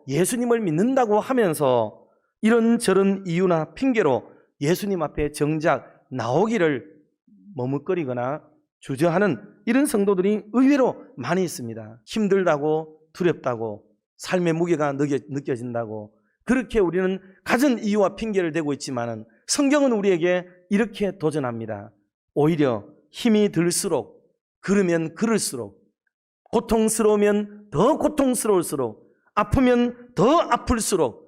예수님을 믿는다고 하면서 이런저런 이유나 핑계로 예수님 앞에 정작 나오기를 머뭇거리거나 주저하는 이런 성도들이 의외로 많이 있습니다. 힘들다고, 두렵다고, 삶의 무게가 느껴진다고 그렇게 우리는 갖은 이유와 핑계를 대고 있지만 성경은 우리에게 이렇게 도전합니다. 오히려 힘이 들수록, 그러면 그럴수록, 고통스러우면 더 고통스러울수록, 아프면 더 아플수록,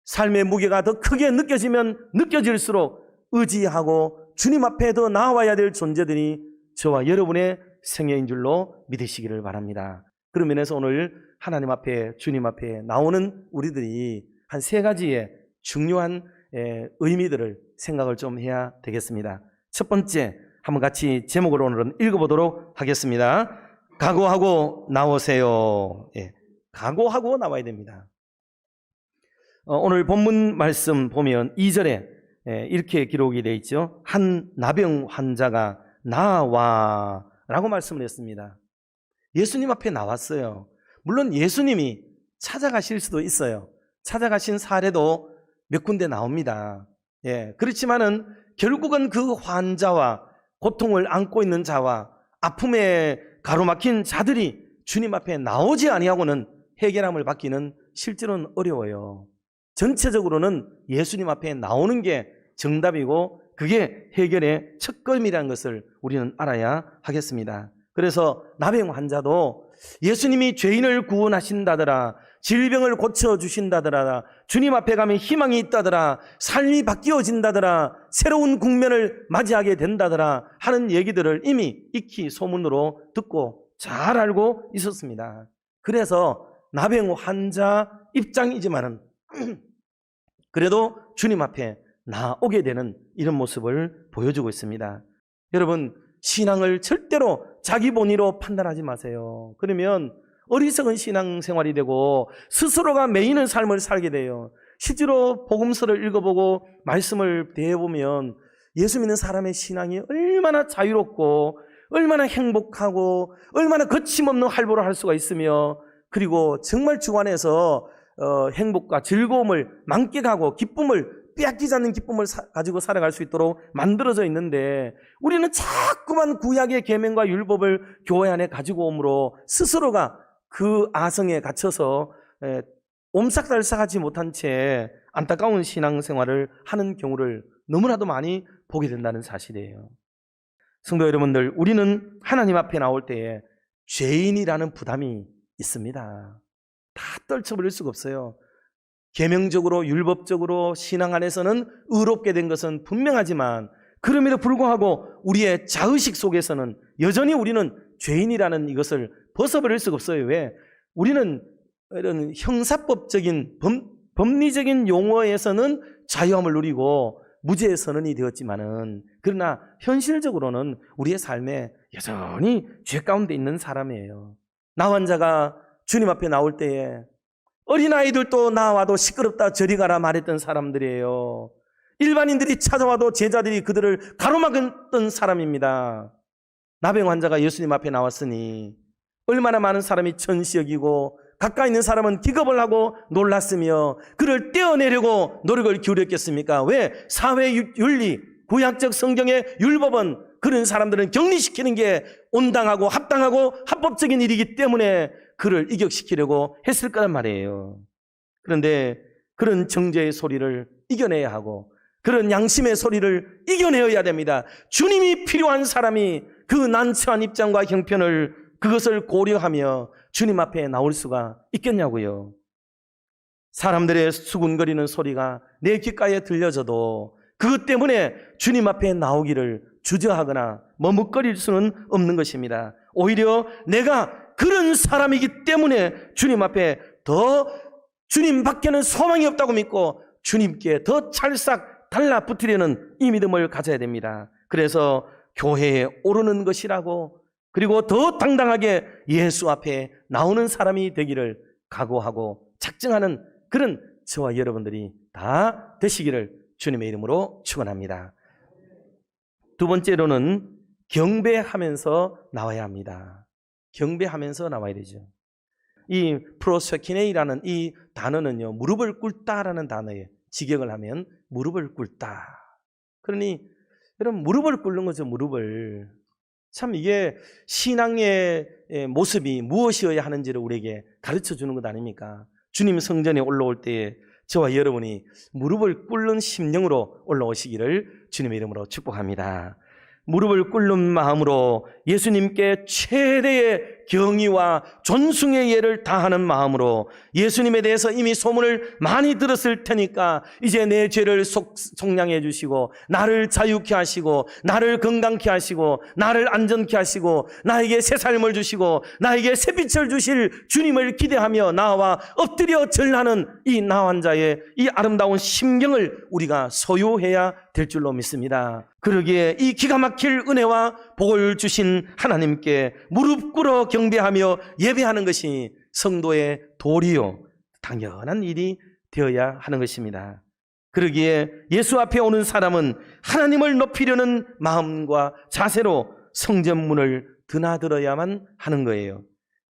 삶의 무게가 더 크게 느껴지면 느껴질수록 의지하고 주님 앞에 더 나아와야 될 존재들이 저와 여러분의 생애인 줄로 믿으시기를 바랍니다. 그런 면에서 오늘 하나님 앞에, 주님 앞에 나오는 우리들이 한 세 가지의 중요한 의미들을 생각을 좀 해야 되겠습니다. 첫 번째, 한번 같이 제목으로 오늘은 읽어보도록 하겠습니다. 각오하고 나오세요. 각오하고 나와야 됩니다. 오늘 본문 말씀 보면 2절에 이렇게 기록이 되어 있죠. 한 나병 환자가 나와 라고 말씀을 했습니다. 예수님 앞에 나왔어요. 물론 예수님이 찾아가실 수도 있어요. 찾아가신 사례도 몇 군데 나옵니다. 그렇지만은 결국은 그 환자와 고통을 안고 있는 자와 아픔에 가로막힌 자들이 주님 앞에 나오지 아니하고는 해결함을 받기는 실제로는 어려워요. 전체적으로는 예수님 앞에 나오는 게 정답이고 그게 해결의 첫걸음이라는 것을 우리는 알아야 하겠습니다. 그래서 나병 환자도 예수님이 죄인을 구원하신다더라, 질병을 고쳐주신다더라, 주님 앞에 가면 희망이 있다더라, 삶이 바뀌어진다더라, 새로운 국면을 맞이하게 된다더라 하는 얘기들을 이미 익히 소문으로 듣고 잘 알고 있었습니다. 그래서 나병 환자 입장이지만은 그래도 주님 앞에 나오게 되는 이런 모습을 보여주고 있습니다. 여러분, 신앙을 절대로 자기 본위로 판단하지 마세요. 그러면 어리석은 신앙생활이 되고 스스로가 매이는 삶을 살게 돼요. 실제로 복음서를 읽어보고 말씀을 대해보면 예수 믿는 사람의 신앙이 얼마나 자유롭고 얼마나 행복하고 얼마나 거침없는 활보를 할 수가 있으며 그리고 정말 주 안에서 행복과 즐거움을 만끽하고 기쁨을 빼앗기지 않는 기쁨을 가지고 살아갈 수 있도록 만들어져 있는데 우리는 자꾸만 구약의 계명과 율법을 교회 안에 가지고 오므로 스스로가 그 아성에 갇혀서 옴싹달싹하지 못한 채 안타까운 신앙생활을 하는 경우를 너무나도 많이 보게 된다는 사실이에요. 성도 여러분들, 우리는 하나님 앞에 나올 때에 죄인이라는 부담이 있습니다. 다 떨쳐버릴 수가 없어요. 계명적으로 율법적으로 신앙 안에서는 의롭게 된 것은 분명하지만 그럼에도 불구하고 우리의 자의식 속에서는 여전히 우리는 죄인이라는 이것을 벗어버릴 수가 없어요. 왜? 우리는 이런 형사법적인 법리적인 용어에서는 자유함을 누리고 무죄의 선언이 되었지만은 그러나 현실적으로는 우리의 삶에 여전히 죄 가운데 있는 사람이에요. 나 환자가 주님 앞에 나올 때에 어린아이들도 나와도 시끄럽다 저리 가라 말했던 사람들이에요. 일반인들이 찾아와도 제자들이 그들을 가로막았던 사람입니다. 나병 환자가 예수님 앞에 나왔으니 얼마나 많은 사람이 천시 여기고 가까이 있는 사람은 기겁을 하고 놀랐으며 그를 떼어내려고 노력을 기울였겠습니까? 왜? 사회 윤리, 구약적 성경의 율법은 그런 사람들은 격리시키는 게 온당하고 합당하고 합법적인 일이기 때문에 그를 이격시키려고 했을 거란 말이에요. 그런데 그런 정죄의 소리를 이겨내야 하고 그런 양심의 소리를 이겨내어야 됩니다. 주님이 필요한 사람이 그 난처한 입장과 형편을 그것을 고려하며 주님 앞에 나올 수가 있겠냐고요. 사람들의 수군거리는 소리가 내 귓가에 들려져도 그것 때문에 주님 앞에 나오기를 주저하거나 머뭇거릴 수는 없는 것입니다. 오히려 내가 그런 사람이기 때문에 주님 앞에 더 주님 밖에는 소망이 없다고 믿고 주님께 더 찰싹 달라붙으려는 이 믿음을 가져야 됩니다. 그래서 교회에 오르는 것이라고 그리고 더 당당하게 예수 앞에 나오는 사람이 되기를 각오하고 작정하는 그런 저와 여러분들이 다 되시기를 주님의 이름으로 축원합니다. 두 번째로는 경배하면서 나와야 합니다. 경배하면서 나와야 되죠. 이 프로세키네이라는 이 단어는요, 무릎을 꿇다라는 단어예요. 직역을 하면 무릎을 꿇다. 그러니 여러분, 무릎을 꿇는 거죠. 무릎을. 참 이게 신앙의 모습이 무엇이어야 하는지를 우리에게 가르쳐 주는 것 아닙니까? 주님 성전에 올라올 때에 저와 여러분이 무릎을 꿇는 심령으로 올라오시기를 주님의 이름으로 축복합니다. 무릎을 꿇는 마음으로 예수님께 최대의 경의와 존숭의 예를 다하는 마음으로 예수님에 대해서 이미 소문을 많이 들었을 테니까 이제 내 죄를 속량해 주시고 나를 자유케 하시고 나를 건강케 하시고 나를 안전케 하시고 나에게 새 삶을 주시고 나에게 새 빛을 주실 주님을 기대하며 나와 엎드려 절하는 이 나 환자의 이 아름다운 심경을 우리가 소유해야 될 줄로 믿습니다. 그러기에 이 기가 막힐 은혜와 복을 주신 하나님께 무릎 꿇어 경배하며 예배하는 것이 성도의 도리요, 당연한 일이 되어야 하는 것입니다. 그러기에 예수 앞에 오는 사람은 하나님을 높이려는 마음과 자세로 성전문을 드나들어야만 하는 거예요.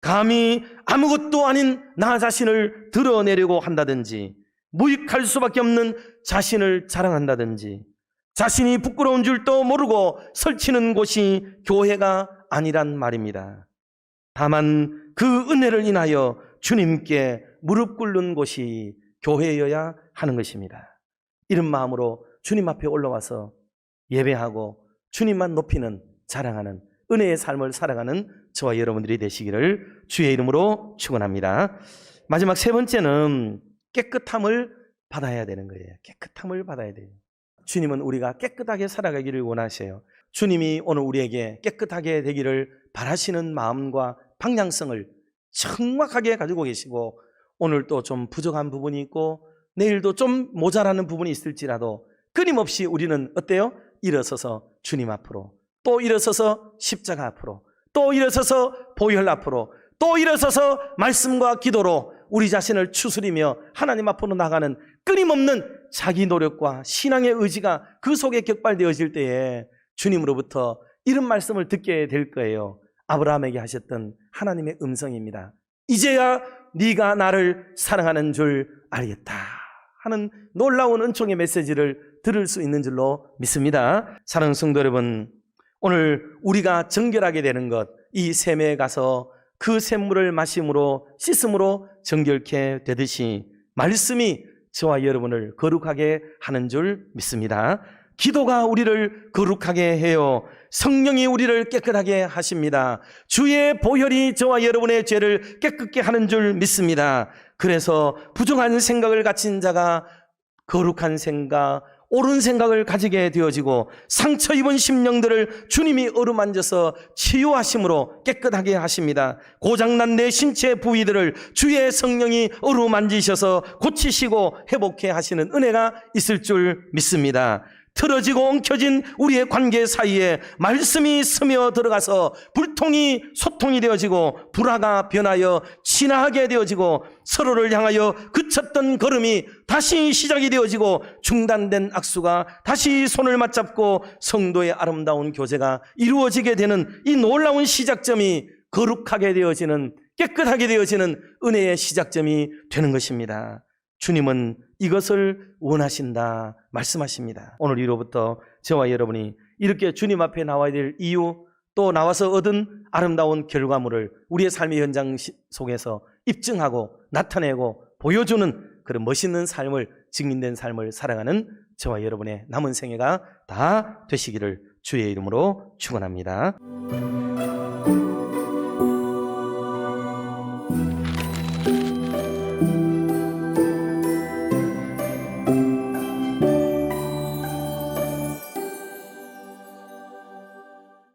감히 아무것도 아닌 나 자신을 드러내려고 한다든지 무익할 수밖에 없는 자신을 자랑한다든지 자신이 부끄러운 줄도 모르고 설치는 곳이 교회가 아니란 말입니다. 다만 그 은혜를 인하여 주님께 무릎 꿇는 곳이 교회여야 하는 것입니다. 이런 마음으로 주님 앞에 올라와서 예배하고 주님만 높이는, 자랑하는 은혜의 삶을 살아가는 저와 여러분들이 되시기를 주의 이름으로 축원합니다. 마지막 세 번째는 깨끗함을 받아야 되는 거예요. 깨끗함을 받아야 돼요. 주님은 우리가 깨끗하게 살아가기를 원하세요. 주님이 오늘 우리에게 깨끗하게 되기를 바라시는 마음과 방향성을 정확하게 가지고 계시고, 오늘도 좀 부족한 부분이 있고 내일도 좀 모자라는 부분이 있을지라도 끊임없이 우리는 어때요? 일어서서 주님 앞으로, 또 일어서서 십자가 앞으로, 또 일어서서 보혈 앞으로, 또 일어서서 말씀과 기도로 우리 자신을 추스리며 하나님 앞으로 나가는 끊임없는 자기 노력과 신앙의 의지가 그 속에 격발되어질 때에 주님으로부터 이런 말씀을 듣게 될 거예요. 아브라함에게 하셨던 하나님의 음성입니다. 이제야 네가 나를 사랑하는 줄 알겠다 하는 놀라운 은총의 메시지를 들을 수 있는 줄로 믿습니다. 사랑하는 성도 여러분, 오늘 우리가 정결하게 되는 것, 이 샘에 가서 그 샘물을 마심으로 씻음으로 정결케 되듯이 말씀이 저와 여러분을 거룩하게 하는 줄 믿습니다. 기도가 우리를 거룩하게 해요. 성령이 우리를 깨끗하게 하십니다. 주의 보혈이 저와 여러분의 죄를 깨끗게 하는 줄 믿습니다. 그래서 부정한 생각을 가진 자가 거룩한 생각, 옳은 생각을 가지게 되어지고 상처 입은 심령들을 주님이 어루만져서 치유하심으로 깨끗하게 하십니다. 고장난 내 신체 부위들을 주의 성령이 어루만지셔서 고치시고 회복해 하시는 은혜가 있을 줄 믿습니다. 틀어지고 엉켜진 우리의 관계 사이에 말씀이 스며 들어가서 불통이 소통이 되어지고 불화가 변하여 친화하게 되어지고 서로를 향하여 그쳤던 걸음이 다시 시작이 되어지고 중단된 악수가 다시 손을 맞잡고 성도의 아름다운 교제가 이루어지게 되는 이 놀라운 시작점이 거룩하게 되어지는, 깨끗하게 되어지는 은혜의 시작점이 되는 것입니다. 주님은 이것을 원하신다 말씀하십니다. 오늘 이로부터 저와 여러분이 이렇게 주님 앞에 나와야 될 이유, 또 나와서 얻은 아름다운 결과물을 우리의 삶의 현장 속에서 입증하고 나타내고 보여주는 그런 멋있는 삶을, 증인된 삶을 살아가는 저와 여러분의 남은 생애가 다 되시기를 주의 이름으로 축원합니다.